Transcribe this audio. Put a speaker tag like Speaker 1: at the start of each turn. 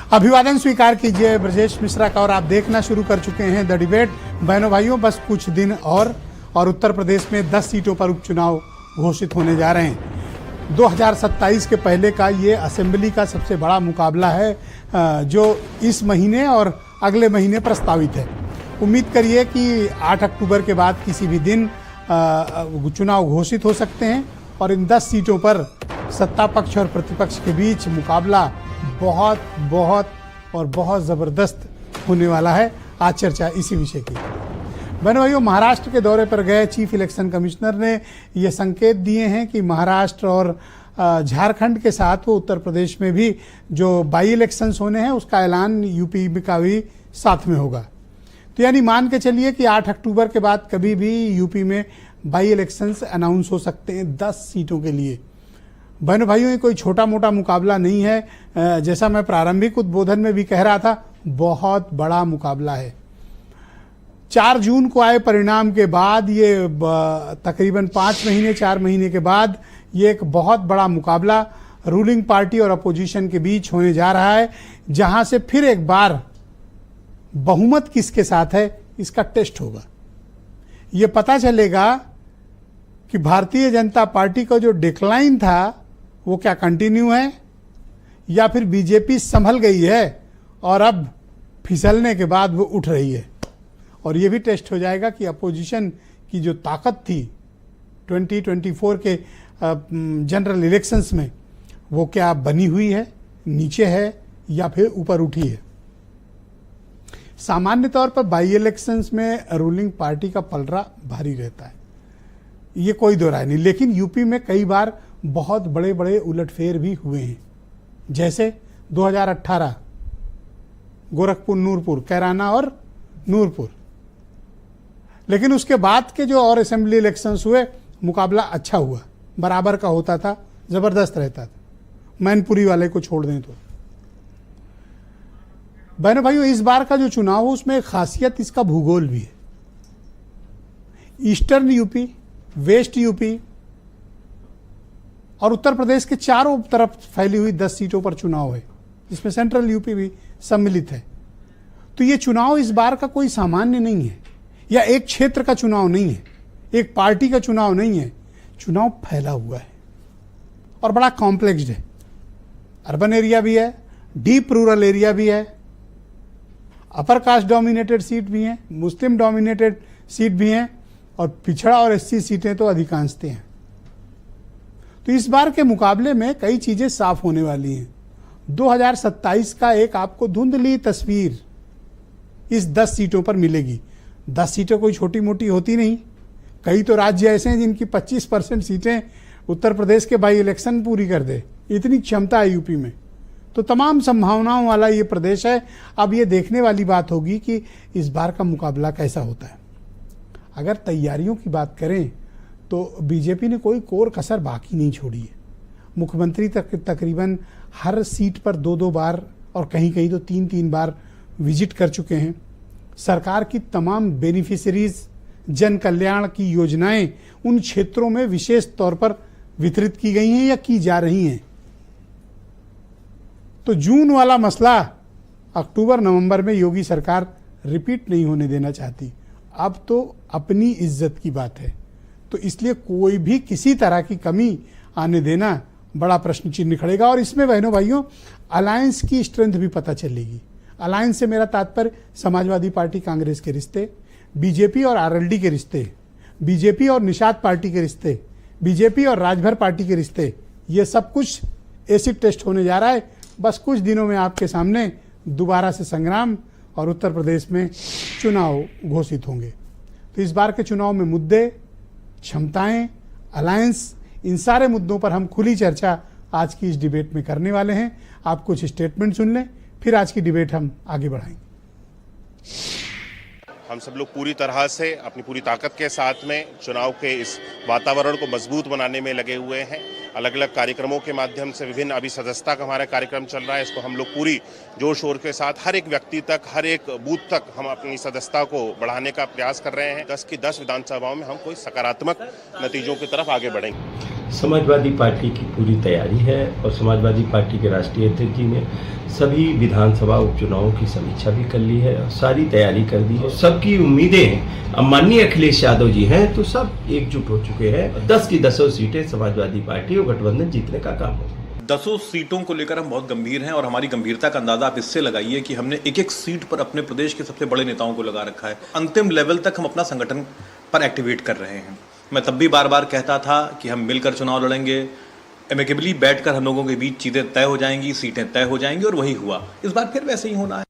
Speaker 1: अभिवादन स्वीकार कीजिए ब्रजेश मिश्रा का और आप देखना शुरू कर चुके हैं द डिबेट। बहनों भाइयों, बस कुछ दिन और उत्तर प्रदेश में 10 सीटों पर उपचुनाव घोषित होने जा रहे हैं। 2027 के पहले का ये असेंबली का सबसे बड़ा मुकाबला है जो इस महीने और अगले महीने प्रस्तावित है। उम्मीद करिए कि 8 अक्टूबर के बाद किसी भी दिन चुनाव घोषित हो सकते हैं और इन 10 सीटों पर सत्ता पक्ष और प्रतिपक्ष के बीच मुकाबला बहुत ज़बरदस्त होने वाला है। आज चर्चा इसी विषय की। बहनों भाइयों, महाराष्ट्र के दौरे पर गए चीफ इलेक्शन कमिश्नर ने ये संकेत दिए हैं कि महाराष्ट्र और झारखंड के साथ वो उत्तर प्रदेश में भी जो बाई इलेक्शंस होने हैं उसका ऐलान यूपी का भी साथ में होगा। तो यानी मान के चलिए कि 8 अक्टूबर के बाद कभी भी यूपी में बाई इलेक्शंस अनाउंस हो सकते हैं 10 सीटों के लिए। बहनों भाइयों, ये कोई छोटा मोटा मुकाबला नहीं है। जैसा मैं प्रारंभिक उद्बोधन में भी कह रहा था, बहुत बड़ा मुकाबला है। 4 जून को आए परिणाम के बाद ये तकरीबन 4 महीने के बाद ये एक बहुत बड़ा मुकाबला रूलिंग पार्टी और अपोजिशन के बीच होने जा रहा है, जहां से फिर एक बार बहुमत किसके साथ है इसका टेस्ट होगा। ये पता चलेगा कि भारतीय जनता पार्टी का जो डिक्लाइन था वो क्या कंटिन्यू है या फिर बीजेपी संभल गई है और अब फिसलने के बाद वो उठ रही है। और ये भी टेस्ट हो जाएगा कि अपोजिशन की जो ताकत थी 2024 के जनरल इलेक्शंस में वो क्या बनी हुई है, नीचे है या फिर ऊपर उठी है। सामान्य तौर पर बाई इलेक्शंस में रूलिंग पार्टी का पलड़ा भारी रहता है, ये कोई दो राय नहीं। लेकिन यूपी में कई बार बहुत बड़े बड़े उलटफेर भी हुए हैं, जैसे 2018 गोरखपुर, नूरपुर, कैराना और नूरपुर। लेकिन उसके बाद के जो और असेंबली इलेक्शंस हुए मुकाबला अच्छा हुआ, बराबर का होता था, जबरदस्त रहता था, मैनपुरी वाले को छोड़ दें तो। बहनों भाइयों, इस बार का जो चुनाव हो उसमें एक खासियत इसका भूगोल भी है। ईस्टर्न यूपी, वेस्ट यूपी और उत्तर प्रदेश के चारों तरफ फैली हुई 10 सीटों पर चुनाव है, जिसमें सेंट्रल यूपी भी सम्मिलित है। तो ये चुनाव इस बार का कोई सामान्य नहीं है या एक क्षेत्र का चुनाव नहीं है, एक पार्टी का चुनाव नहीं है। चुनाव फैला हुआ है और बड़ा कॉम्प्लेक्स्ड है। अर्बन एरिया भी है, डीप रूरल एरिया भी है, अपर कास्ट डोमिनेटेड सीट भी हैं, मुस्लिम डोमिनेटेड सीट भी हैं और पिछड़ा और एससी सीटें तो अधिकांशतः हैं। तो इस बार के मुकाबले में कई चीजें साफ होने वाली हैं। 2027 का एक आपको धुंधली तस्वीर इस 10 सीटों पर मिलेगी। 10 सीटें कोई छोटी मोटी होती नहीं। कई तो राज्य ऐसे हैं जिनकी 25% सीटें उत्तर प्रदेश के बाई इलेक्शन पूरी कर दे, इतनी क्षमता है यूपी में। तो तमाम संभावनाओं वाला ये प्रदेश है। अब ये देखने वाली बात होगी कि इस बार का मुकाबला कैसा होता है। अगर तैयारियों की बात करें तो बीजेपी ने कोई कोर कसर बाकी नहीं छोड़ी है। मुख्यमंत्री तकरीबन हर सीट पर 2-2 बार और कहीं कहीं तो 3-3 बार विजिट कर चुके हैं। सरकार की तमाम बेनिफिशरीज, जन कल्याण की योजनाएं उन क्षेत्रों में विशेष तौर पर वितरित की गई हैं या की जा रही हैं। तो जून वाला मसला अक्टूबर नवंबर में योगी सरकार रिपीट नहीं होने देना चाहती। अब तो अपनी इज्जत की बात है, तो इसलिए कोई भी किसी तरह की कमी आने देना बड़ा प्रश्न चिन्ह खड़ेगा। और इसमें बहनों भाइयों अलायंस की स्ट्रेंथ भी पता चलेगी। अलायंस से मेरा तात्पर्य समाजवादी पार्टी कांग्रेस के रिश्ते, बीजेपी और आरएलडी के रिश्ते, बीजेपी और निषाद पार्टी के रिश्ते, बीजेपी और राजभर पार्टी के रिश्ते, ये सब कुछ एसिड टेस्ट होने जा रहा है। बस कुछ दिनों में आपके सामने दोबारा से संग्राम और उत्तर प्रदेश में चुनाव घोषित होंगे। तो इस बार के चुनाव में मुद्दे, क्षमताएं, अलायंस, इन सारे मुद्दों पर हम खुली चर्चा आज की इस डिबेट में करने वाले हैं। आप कुछ स्टेटमेंट सुन लें, फिर आज की डिबेट हम आगे बढ़ाएंगे।
Speaker 2: हम सब लोग पूरी तरह से अपनी पूरी ताकत के साथ में चुनाव के इस वातावरण को मजबूत बनाने में लगे हुए हैं। अलग अलग कार्यक्रमों के माध्यम से विभिन्न अभी सदस्यता का हमारा कार्यक्रम चल रहा है। इसको हम लोग पूरी जोर शोर के साथ हर एक व्यक्ति तक, हर एक बूथ तक हम अपनी सदस्यता को बढ़ाने का प्रयास कर रहे हैं। 10 की 10 विधानसभाओं में हम कोई सकारात्मक नतीजों की तरफ आगे बढ़ेंगे।
Speaker 3: समाजवादी पार्टी की पूरी तैयारी है और समाजवादी पार्टी के राष्ट्रीय अध्यक्ष जी ने सभी विधानसभा उपचुनावों की समीक्षा भी कर ली है और सारी तैयारी कर दी है। सबकी उम्मीदें हैं। अब माननीय अखिलेश यादव जी हैं तो सब एकजुट हो चुके हैं। 10 की 10 सीटें समाजवादी पार्टी और गठबंधन जीतने का काम होगा।
Speaker 4: 10 सीटों को लेकर हम बहुत गंभीर हैं और हमारी गंभीरता का अंदाजा आप इससे लगाइए कि हमने एक एक सीट पर अपने प्रदेश के सबसे बड़े नेताओं को लगा रखा है। अंतिम लेवल तक हम अपना संगठन पर एक्टिवेट कर रहे हैं। मैं तब भी बार बार कहता था कि हम मिलकर चुनाव लड़ेंगे, एमिकेबली बैठकर हम लोगों के बीच चीजें तय हो जाएंगी, सीटें तय हो जाएंगी और वही हुआ। इस बार फिर वैसे ही होना है।